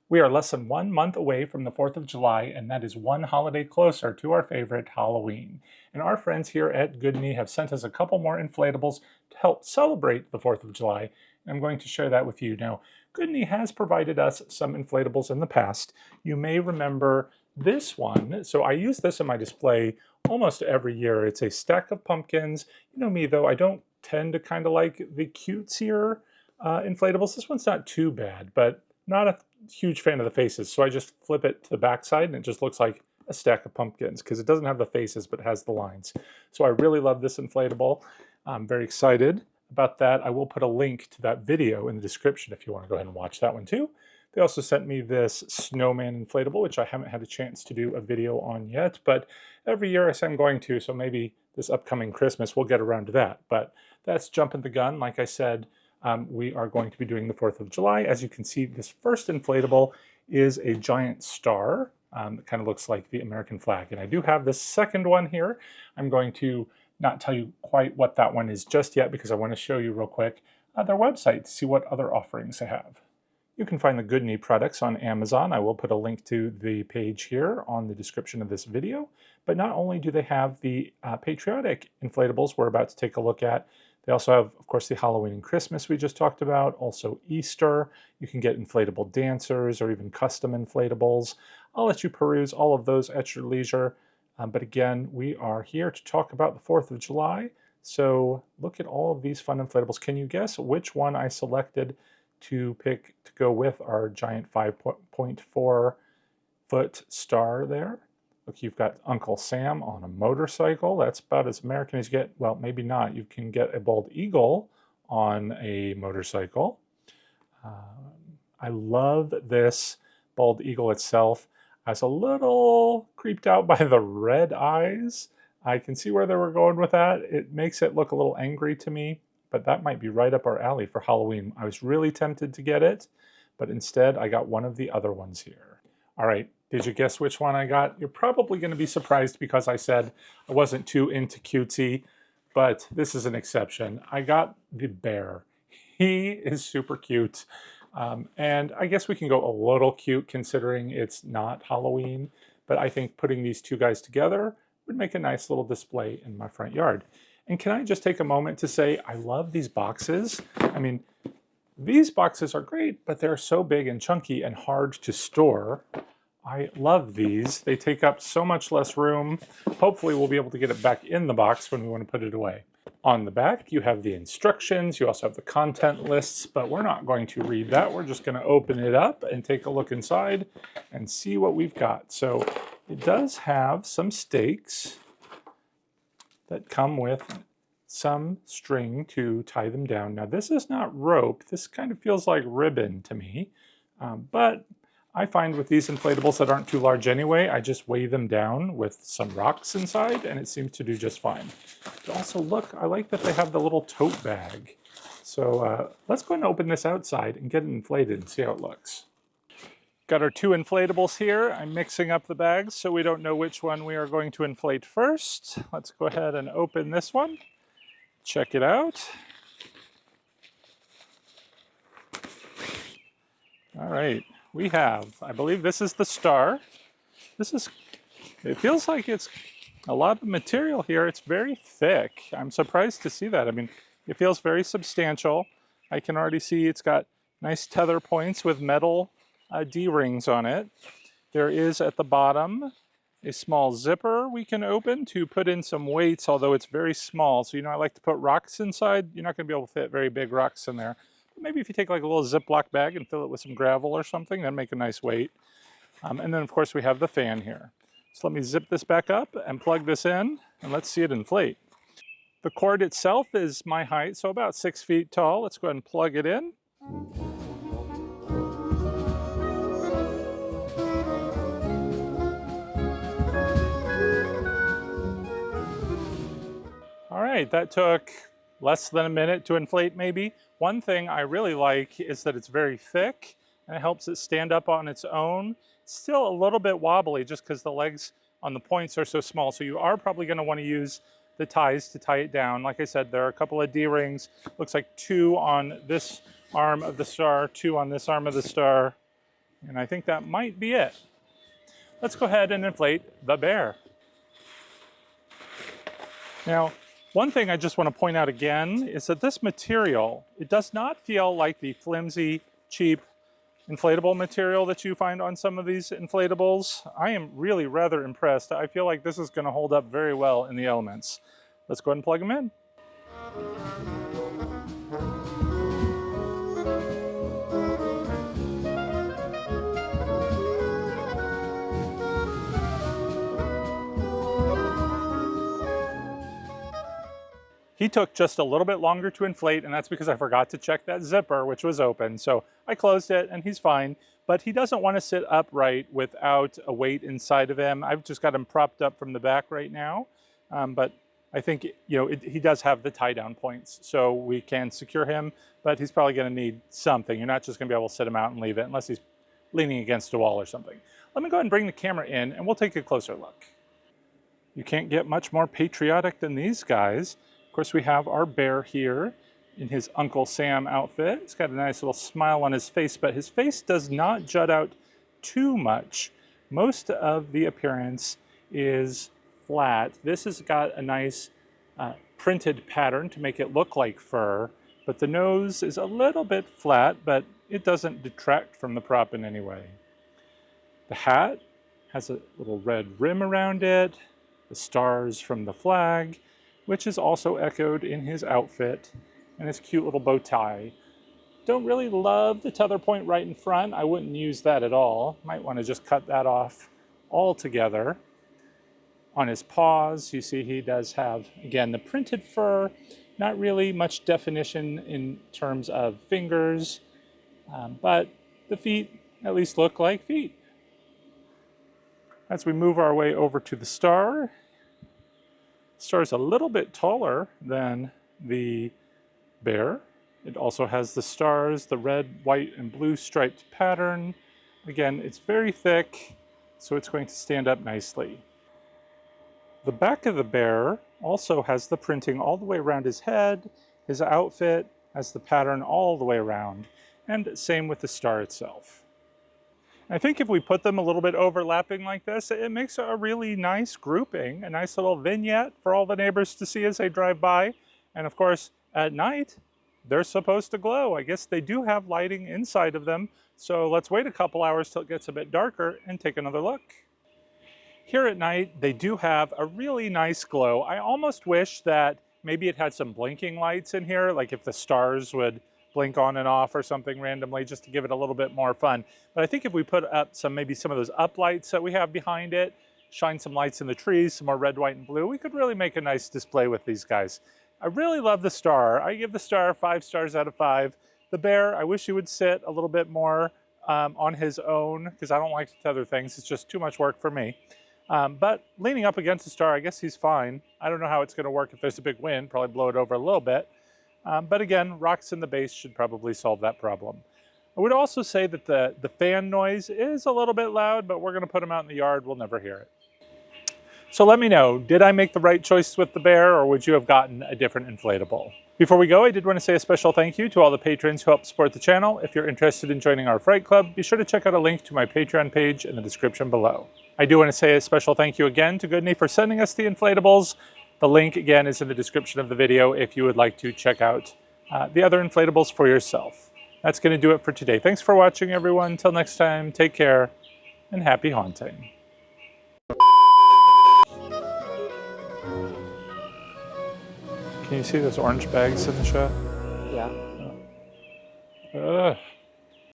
We are less than 1 month away from the 4th of July, and that is one holiday closer to our favorite Halloween. And our friends here at Goodeny have sent us a couple more inflatables to help celebrate the 4th of July. And I'm going to share that with you. Now, Goodeny has provided us some inflatables in the past. You may remember this one. So I use this in my display almost every year. It's a stack of pumpkins. You know me though, I don't tend to kind of like the cutesier inflatables. This one's not too bad, but not a huge fan of the faces, so I just flip it to the back side and it just looks like a stack of pumpkins because it doesn't have the faces but has the lines. So I really love this inflatable. I'm very excited about that. I will put a link to that video in the description if you want to go ahead and watch that one too. They also sent me this snowman inflatable, which I haven't had a chance to do a video on yet, but every year I say I'm going to, so maybe this upcoming Christmas we'll get around to that. But that's jumping the gun. Like I said, we are going to be doing the 4th of July. As you can see, this first inflatable is a giant star. That kind of looks like the American flag. And I do have this second one here. I'm going to not tell you quite what that one is just yet because I want to show you real quick their website to see what other offerings they have. You can find the Goodeny products on Amazon. I will put a link to the page here on the description of this video. But not only do they have the Patriotic inflatables we're about to take a look at, they also have, of course, the Halloween and Christmas we just talked about, also Easter. You can get inflatable dancers or even custom inflatables. I'll let you peruse all of those at your leisure. But again, we are here to talk about the 4th of July. So look at all of these fun inflatables. Can you guess which one I selected to pick to go with our giant 5.4 foot star there? Look, you've got Uncle Sam on a motorcycle. That's about as American as you get. Well, maybe not. You can get a bald eagle on a motorcycle. I love this bald eagle itself. I was a little creeped out by the red eyes. I can see where they were going with that. It makes it look a little angry to me, but that might be right up our alley for Halloween. I was really tempted to get it, but instead I got one of the other ones here. All right. Did you guess which one I got? You're probably going to be surprised because I said I wasn't too into cutesy, but this is an exception. I got the bear. He is super cute. And I guess we can go a little cute considering it's not Halloween, but I think putting these two guys together would make a nice little display in my front yard. And can I just take a moment to say I love these boxes? I mean, these boxes are great, but they're so big and chunky and hard to store. I love these. They take up so much less room. Hopefully we'll be able to get it back in the box when we want to put it away. On the back, you have the instructions. You also have the content lists, but we're not going to read that. We're just going to open it up and take a look inside and see what we've got. So it does have some stakes that come with some string to tie them down. Now this is not rope. This kind of feels like ribbon to me, but I find with these inflatables that aren't too large anyway, I just weigh them down with some rocks inside and it seems to do just fine. But also look, I like that they have the little tote bag. So let's go ahead and open this outside and get it inflated and see how it looks. Got our two inflatables here. I'm mixing up the bags so we don't know which one we are going to inflate first. Let's go ahead and open this one. Check it out. All right. We have, I believe this is the star. It feels like it's a lot of material here. It's very thick. I'm surprised to see that. I mean, it feels very substantial. I can already see it's got nice tether points with metal D-rings on it. There is at the bottom a small zipper we can open to put in some weights, although it's very small. So, I like to put rocks inside. You're not going to be able to fit very big rocks in there. Maybe if you take like a little Ziploc bag and fill it with some gravel or something, that'd make a nice weight. And then of course we have the fan here. So let me zip this back up and plug this in and let's see it inflate. The cord itself is my height, so about 6 feet tall. Let's go ahead and plug it in. All right, that took less than a minute to inflate maybe. One thing I really like is that it's very thick and it helps it stand up on its own. It's still a little bit wobbly just because the legs on the points are so small. So you are probably going to want to use the ties to tie it down. Like I said, there are a couple of D-rings. Looks like 2 on this arm of the star, 2 on this arm of the star. And I think that might be it. Let's go ahead and inflate the bear. Now, one thing I just want to point out again is that this material, it does not feel like the flimsy, cheap, inflatable material that you find on some of these inflatables. I am really rather impressed. I feel like this is going to hold up very well in the elements. Let's go ahead and plug them in. He took just a little bit longer to inflate, and that's because I forgot to check that zipper, which was open. So I closed it and he's fine, but he doesn't want to sit upright without a weight inside of him. I've just got him propped up from the back right now. But I think, he does have the tie down points, so we can secure him, but he's probably going to need something. You're not just going to be able to sit him out and leave it unless he's leaning against a wall or something. Let me go ahead and bring the camera in and we'll take a closer look. You can't get much more patriotic than these guys. Of course, we have our bear here in his Uncle Sam outfit. He's got a nice little smile on his face, but his face does not jut out too much. Most of the appearance is flat. This has got a nice printed pattern to make it look like fur, but the nose is a little bit flat, but it doesn't detract from the prop in any way. The hat has a little red rim around it, the stars from the flag, which is also echoed in his outfit, and his cute little bow tie. Don't really love the tether point right in front. I wouldn't use that at all. Might want to just cut that off altogether. On his paws, you see he does have, again, the printed fur. Not really much definition in terms of fingers, but the feet at least look like feet. As we move our way over to the star, the star is a little bit taller than the bear. It also has the stars, the red, white, and blue striped pattern. Again, it's very thick, so it's going to stand up nicely. The back of the bear also has the printing all the way around his head. His outfit has the pattern all the way around, and same with the star itself. I think if we put them a little bit overlapping like this, it makes a really nice grouping, a nice little vignette for all the neighbors to see as they drive by. And of course, at night, they're supposed to glow. I guess they do have lighting inside of them. So let's wait a couple hours till it gets a bit darker and take another look. Here at night, they do have a really nice glow. I almost wish that maybe it had some blinking lights in here, like if the stars would blink on and off or something randomly, just to give it a little bit more fun. But I think if we put up maybe some of those up lights that we have behind it, shine some lights in the trees, some more red, white, and blue, we could really make a nice display with these guys. I really love the star. I give the star 5 stars out of 5. The bear, I wish he would sit a little bit more on his own, because I don't like to tether things. It's just too much work for me. But leaning up against the star, I guess he's fine. I don't know how it's going to work if there's a big wind, probably blow it over a little bit. But again, rocks in the base should probably solve that problem. I would also say that the fan noise is a little bit loud, but we're going to put them out in the yard. We'll never hear it. So let me know, did I make the right choice with the bear, or would you have gotten a different inflatable? Before we go, I did want to say a special thank you to all the patrons who help support the channel. If you're interested in joining our Fright Club, be sure to check out a link to my Patreon page in the description below. I do want to say a special thank you again to Goodeny for sending us the inflatables. The link, again, is in the description of the video if you would like to check out the other inflatables for yourself. That's going to do it for today. Thanks for watching, everyone. Until next time, take care and happy haunting. Can you see those orange bags in the shot? Yeah. Ugh.